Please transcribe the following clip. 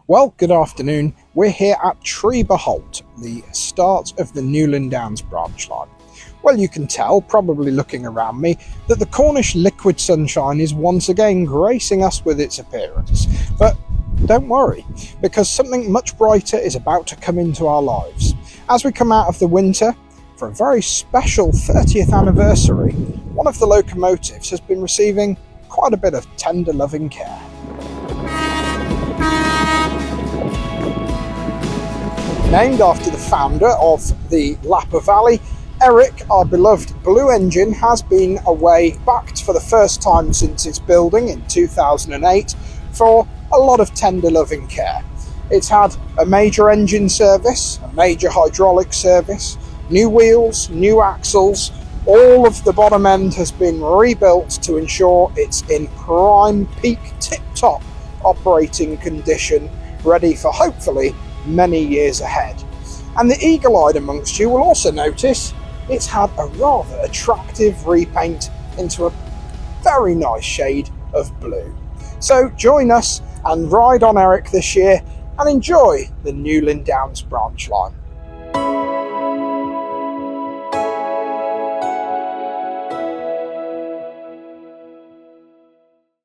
Well, good afternoon. We're here at Treebeholt, the start of the Newlyn Downs Branchline. Well, you can tell, probably looking around me, that the Cornish liquid sunshine is once again gracing us with its appearance. But don't worry, because something much brighter is about to come into our lives. As we come out of the winter, for a very special 30th anniversary, one of the locomotives has been receiving quite a bit of tender loving care. Named after the founder of the Lappa Valley, Eric, our beloved blue engine, has been away backed for the first time since its building in 2008 for a lot of tender loving care. It's had a major engine service, a major hydraulic service, new wheels, new axles. All of the bottom end has been rebuilt to ensure it's in prime peak tip-top operating condition, ready for hopefully many years ahead. And the eagle-eyed amongst you will also notice it's had a rather attractive repaint into a very nice shade of blue. So join us and ride on Eric this year and enjoy the Newlyn Downs Branchline.